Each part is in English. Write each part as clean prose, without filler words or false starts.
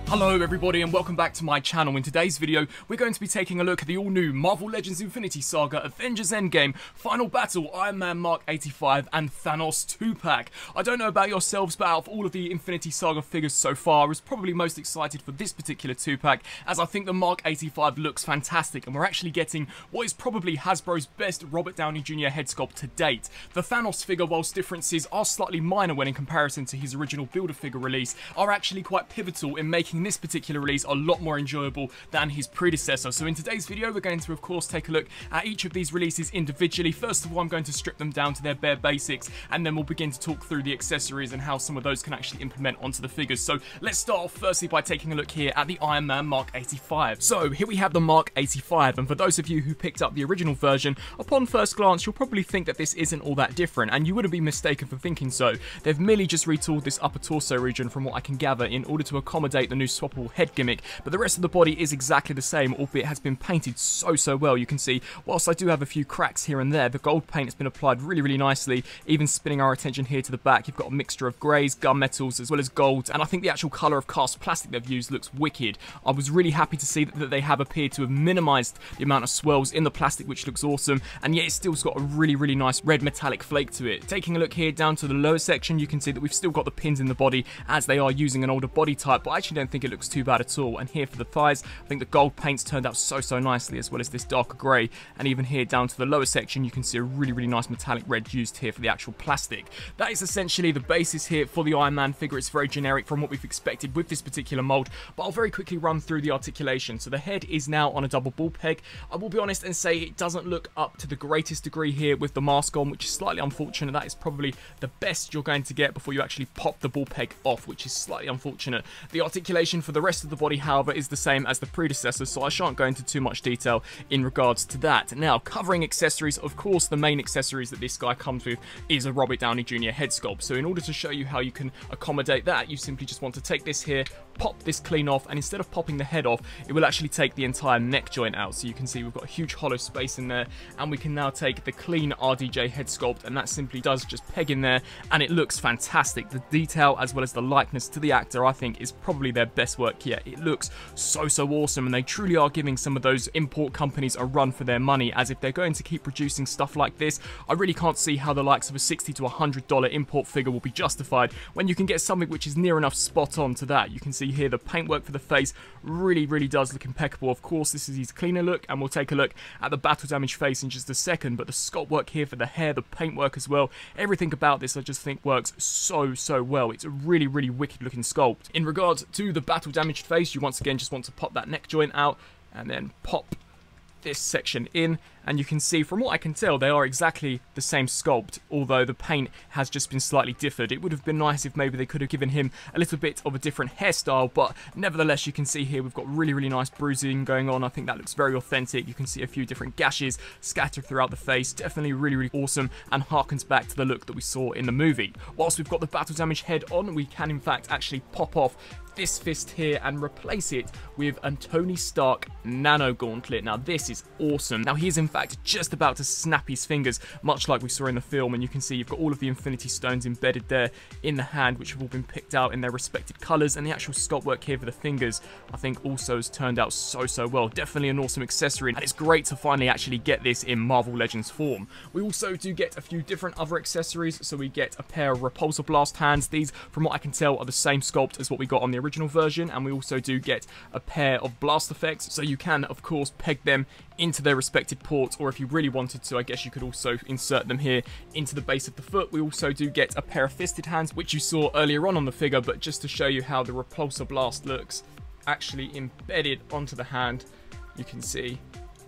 Hello everybody and welcome back to my channel. In today's video, we're going to be taking a look at the all-new Marvel Legends Infinity Saga Avengers Endgame Final Battle Iron Man MK85 and Thanos 2-pack. I don't know about yourselves, but out of all of the Infinity Saga figures so far, I was probably most excited for this particular 2-pack, as I think the MK85 looks fantastic, and we're actually getting what is probably Hasbro's best Robert Downey Jr. head sculpt to date. The Thanos figure, whilst differences are slightly minor when in comparison to his original Build-A-Figure release, are actually quite pivotal in making this particular release a lot more enjoyable than his predecessor. So in today's video, we're going to of course take a look at each of these releases individually. First of all, I'm going to strip them down to their bare basics, and then we'll begin to talk through the accessories and how some of those can actually implement onto the figures. So let's start off firstly by taking a look here at the Iron Man MK85. So here we have the MK85, and for those of you who picked up the original version, upon first glance you'll probably think that this isn't all that different, and you wouldn't be mistaken for thinking so. They've merely just retooled this upper torso region from what I can gather in order to accommodate the new swappable head gimmick, but the rest of the body is exactly the same, albeit it has been painted so well. You can see, whilst I do have a few cracks here and there, the gold paint has been applied really nicely. Even spinning our attention here to the back, you've got a mixture of greys, gunmetals, as well as gold, and I think the actual colour of cast plastic they've used looks wicked. I was really happy to see that they have appeared to have minimised the amount of swirls in the plastic, which looks awesome, and yet it still's got a really nice red metallic flake to it. Taking a look here down to the lower section, you can see that we've still got the pins in the body as they are using an older body type, but I actually don't think it looks too bad at all. And here for the thighs, I think the gold paint's turned out so nicely, as well as this darker grey, and even here down to the lower section you can see a really nice metallic red used here for the actual plastic. That is essentially the basis here for the Iron Man figure. It's very generic from what we've expected with this particular mould, but I'll very quickly run through the articulation. So the head is now on a double ball peg. I will be honest and say it doesn't look up to the greatest degree here with the mask on, which is slightly unfortunate. That is probably the best you're going to get before you actually pop the ball peg off, which is slightly unfortunate. The articulation for the rest of the body, however, is the same as the predecessor, so I shan't go into too much detail in regards to that. Now, covering accessories, of course the main accessories that this guy comes with is a Robert Downey Jr. head sculpt. So in order to show you how you can accommodate that, you simply just want to take this here, pop this clean off, and instead of popping the head off, it will actually take the entire neck joint out. So you can see we've got a huge hollow space in there, and we can now take the clean RDJ head sculpt, and that simply does just peg in there, and it looks fantastic. The detail as well as the likeness to the actor, I think, is probably their best work yet. It looks so awesome, and they truly are giving some of those import companies a run for their money, as if they're going to keep producing stuff like this, I really can't see how the likes of a $60 to $100 import figure will be justified when you can get something which is near enough spot on to that. You can see here the paintwork for the face really does look impeccable. Of course, this is his cleaner look, and we'll take a look at the battle damaged face in just a second, but the sculpt work here for the hair, the paintwork as well, everything about this I just think works so well. It's a really wicked looking sculpt. In regards to the battle damaged face, you once again just want to pop that neck joint out and then pop this section in, and you can see, from what I can tell, they are exactly the same sculpt, although the paint has just been slightly differed. It would have been nice if maybe they could have given him a little bit of a different hairstyle, but nevertheless you can see here we've got really nice bruising going on. I think that looks very authentic. You can see a few different gashes scattered throughout the face. Definitely really awesome, and harkens back to the look that we saw in the movie. Whilst we've got the battle damage head on, we can in fact actually pop off this fist here and replace it with a Tony Stark nano gauntlet. Now this is awesome. Now he is in fact just about to snap his fingers, much like we saw in the film, and you can see you've got all of the Infinity Stones embedded there in the hand, which have all been picked out in their respective colours, and the actual sculpt work here for the fingers I think also has turned out so well. Definitely an awesome accessory, and it's great to finally actually get this in Marvel Legends form. We also do get a few different other accessories. So we get a pair of Repulsor Blast hands. These, from what I can tell, are the same sculpt as what we got on the original version, and we also do get a pair of blast effects, so you can of course peg them into their respective ports, or if you really wanted to, I guess you could also insert them here into the base of the foot. We also do get a pair of fisted hands, which you saw earlier on the figure, but just to show you how the Repulsor Blast looks actually embedded onto the hand, you can see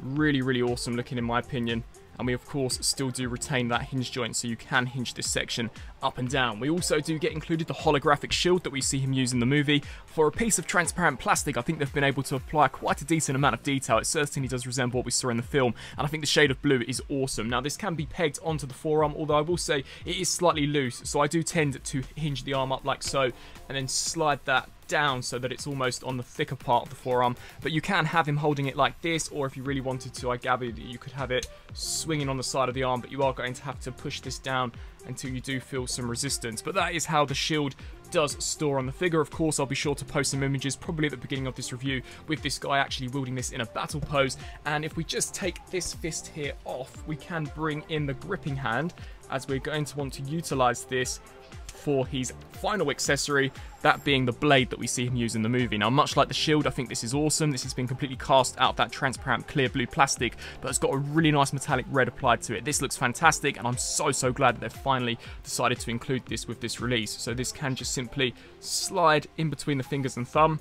really awesome looking in my opinion. And we of course still do retain that hinge joint, so you can hinge this section up and down. We also do get included the holographic shield that we see him use in the movie. For a piece of transparent plastic, I think they've been able to apply quite a decent amount of detail. It certainly does resemble what we saw in the film, and I think the shade of blue is awesome. Now this can be pegged onto the forearm, although I will say it is slightly loose, so I do tend to hinge the arm up like so, and then slide that down so that it's almost on the thicker part of the forearm. But you can have him holding it like this, or if you really wanted to, I gather that you could have it swinging on the side of the arm, but you are going to have to push this down until you do feel some resistance. But that is how the shield does store on the figure. Of course, I'll be sure to post some images probably at the beginning of this review with this guy actually wielding this in a battle pose. And if we just take this fist here off, we can bring in the gripping hand, as we're going to want to utilize this for his final accessory, that being the blade that we see him use in the movie. Now, much like the shield, I think this is awesome. This has been completely cast out of that transparent clear blue plastic, but it's got a really nice metallic red applied to it. This looks fantastic, and I'm so glad that they've finally decided to include this with this release. So this can just simply slide in between the fingers and thumb,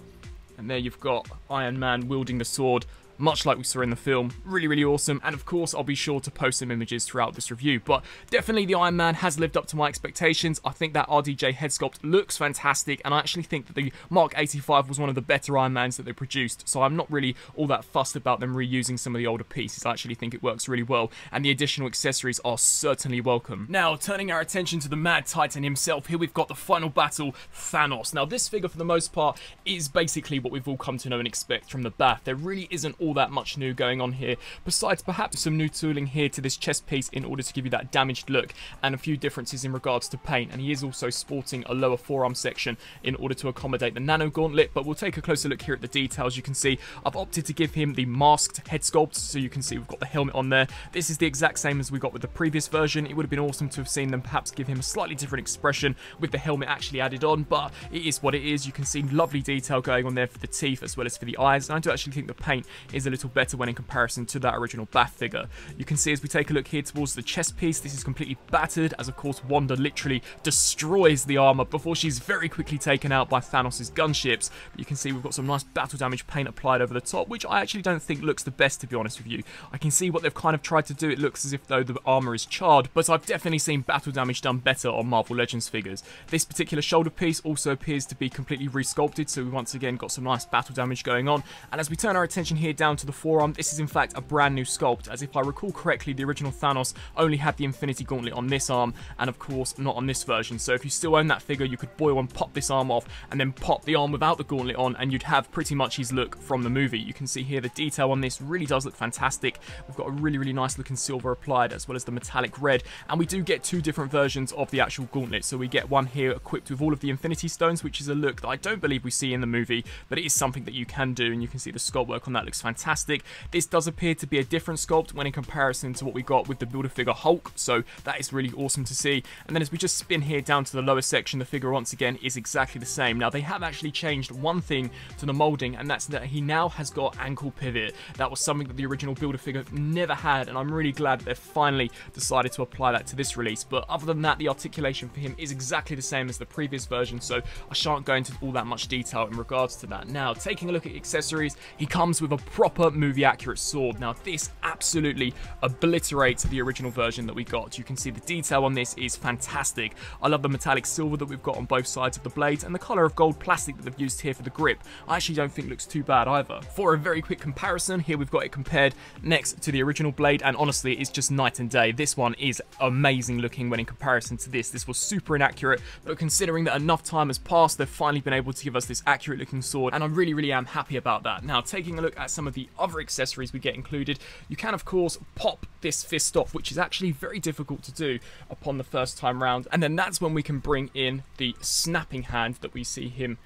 and there you've got Iron Man wielding the sword, much like we saw in the film. Really awesome. And of course, I'll be sure to post some images throughout this review. But definitely the Iron Man has lived up to my expectations. I think that RDJ head sculpt looks fantastic, and I actually think that the Mark 85 was one of the better Iron Mans that they produced. So I'm not really all that fussed about them reusing some of the older pieces. I actually think it works really well, and the additional accessories are certainly welcome. Now, turning our attention to the Mad Titan himself, here we've got the final battle, Thanos. Now, this figure, for the most part, is basically what we've all come to know and expect from the Bath. There really isn't all that much new going on here, besides perhaps some new tooling here to this chest piece in order to give you that damaged look, and a few differences in regards to paint. And he is also sporting a lower forearm section in order to accommodate the nano gauntlet. But we'll take a closer look here at the details. You can see I've opted to give him the masked head sculpt, so you can see we've got the helmet on there. This is the exact same as we got with the previous version. It would have been awesome to have seen them perhaps give him a slightly different expression with the helmet actually added on, but it is what it is. You can see lovely detail going on there for the teeth as well as for the eyes, and I do actually think the paint is a little better when in comparison to that original Bath figure. You can see as we take a look here towards the chest piece, this is completely battered, as of course Wanda literally destroys the armor before she's very quickly taken out by Thanos' gunships. But you can see we've got some nice battle damage paint applied over the top, which I actually don't think looks the best, to be honest with you. I can see what they've kind of tried to do. It looks as if though the armor is charred, but I've definitely seen battle damage done better on Marvel Legends figures. This particular shoulder piece also appears to be completely resculpted, so we once again got some nice battle damage going on. And as we turn our attention here down to the forearm, this is in fact a brand new sculpt, as if I recall correctly, the original Thanos only had the Infinity Gauntlet on this arm, and of course not on this version. So if you still own that figure, you could boil and pop this arm off, and then pop the arm without the gauntlet on, and you'd have pretty much his look from the movie. You can see here the detail on this really does look fantastic. We've got a really nice looking silver applied, as well as the metallic red, and we do get two different versions of the actual gauntlet. So we get one here equipped with all of the Infinity Stones, which is a look that I don't believe we see in the movie, but it is something that you can do, and you can see the sculpt work on that looks fantastic. This does appear to be a different sculpt when in comparison to what we got with the Build-A-Figure Hulk, so that is really awesome to see. And then as we just spin here down to the lower section, the figure once again is exactly the same. Now, they have actually changed one thing to the moulding, and that's that he now has got ankle pivot. That was something that the original Build-A-Figure never had, and I'm really glad that they've finally decided to apply that to this release. But other than that, the articulation for him is exactly the same as the previous version, so I shan't go into all that much detail in regards to that. Now, taking a look at accessories, he comes with a proper movie-accurate sword. Now, this absolutely obliterates the original version that we got. You can see the detail on this is fantastic. I love the metallic silver that we've got on both sides of the blades, and the colour of gold plastic that they've used here for the grip I actually don't think looks too bad either. For a very quick comparison, here we've got it compared next to the original blade, and honestly it's just night and day. This one is amazing looking when in comparison to this. This was super inaccurate, but considering that enough time has passed, they've finally been able to give us this accurate looking sword, and I really am happy about that. Now, taking a look at some of the other accessories we get included, you can of course pop this fist off, which is actually very difficult to do upon the first time round, and then that's when we can bring in the snapping hand that we see him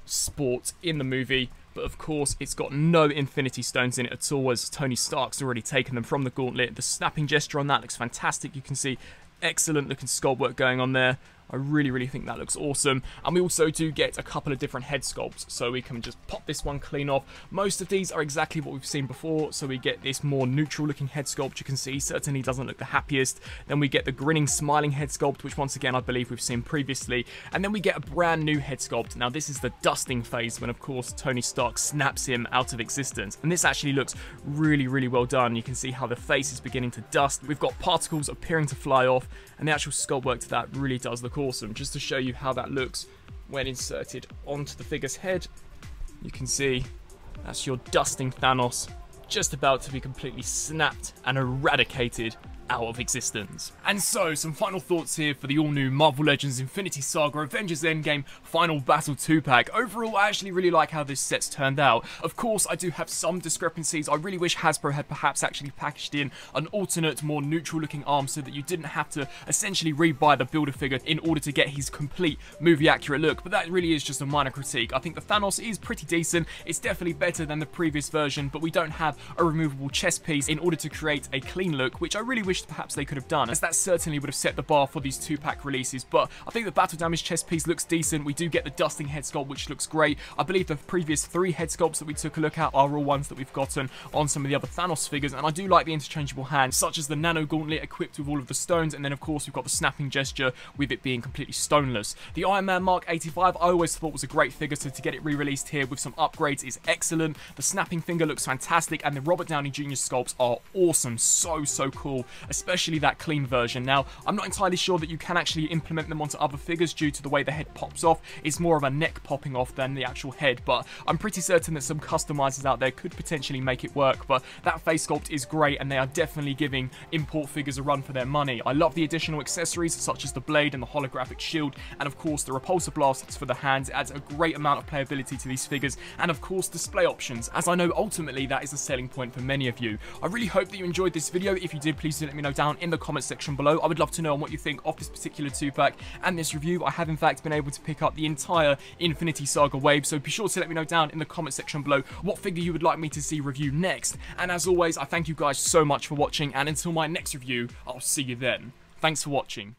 sport in the movie. But of course it's got no Infinity Stones in it at all, as Tony Stark's already taken them from the gauntlet. The snapping gesture on that looks fantastic. You can see excellent looking sculpt work going on there. I really think that looks awesome. And we also do get a couple of different head sculpts, so we can just pop this one clean off. Most of these are exactly what we've seen before, so we get this more neutral looking head sculpt. You can see certainly doesn't look the happiest. Then we get the grinning smiling head sculpt, which once again I believe we've seen previously. And then we get a brand new head sculpt. Now this is the dusting phase, when of course Tony Stark snaps him out of existence, and this actually looks really well done. You can see how the face is beginning to dust. We've got particles appearing to fly off, and the actual sculpt work to that really does look awesome. Just to show you how that looks when inserted onto the figure's head, you can see that's your dusting Thanos, just about to be completely snapped and eradicated out of existence. And so, some final thoughts here for the all-new Marvel Legends Infinity Saga Avengers Endgame Final Battle 2-pack. Overall, I actually really like how this set's turned out. Of course, I do have some discrepancies. I really wish Hasbro had perhaps actually packaged in an alternate, more neutral-looking arm so that you didn't have to essentially rebuy the Build-A-Figure in order to get his complete movie-accurate look, but that really is just a minor critique. I think the Thanos is pretty decent. It's definitely better than the previous version, but we don't have a removable chest piece in order to create a clean look, which I really wish perhaps they could have done, as that certainly would have set the bar for these 2-pack releases. But I think the battle damage chest piece looks decent. We do get the dusting head sculpt, which looks great. I believe the previous 3 head sculpts that we took a look at are all ones that we've gotten on some of the other Thanos figures, and I do like the interchangeable hands, such as the nano gauntlet equipped with all of the stones, and then of course we've got the snapping gesture with it being completely stoneless. The Iron Man MK85 I always thought was a great figure, so to get it re-released here with some upgrades is excellent. The snapping finger looks fantastic, and the Robert Downey Jr. sculpts are awesome. So cool, especially that clean version. Now, I'm not entirely sure that you can actually implement them onto other figures due to the way the head pops off. It's more of a neck popping off than the actual head, but I'm pretty certain that some customizers out there could potentially make it work. But that face sculpt is great, and they are definitely giving import figures a run for their money. I love the additional accessories such as the blade and the holographic shield, and of course the repulsor blasters for the hands. It adds a great amount of playability to these figures, and of course display options, as I know ultimately that is a selling point for many of you. I really hope that you enjoyed this video. If you did, please do let me know down in the comment section below. I would love to know what you think of this particular 2-pack and this review. I have in fact been able to pick up the entire Infinity Saga wave, so be sure to let me know down in the comment section below what figure you would like me to see review next. And as always, I thank you guys so much for watching, and until my next review, I'll see you then. Thanks for watching.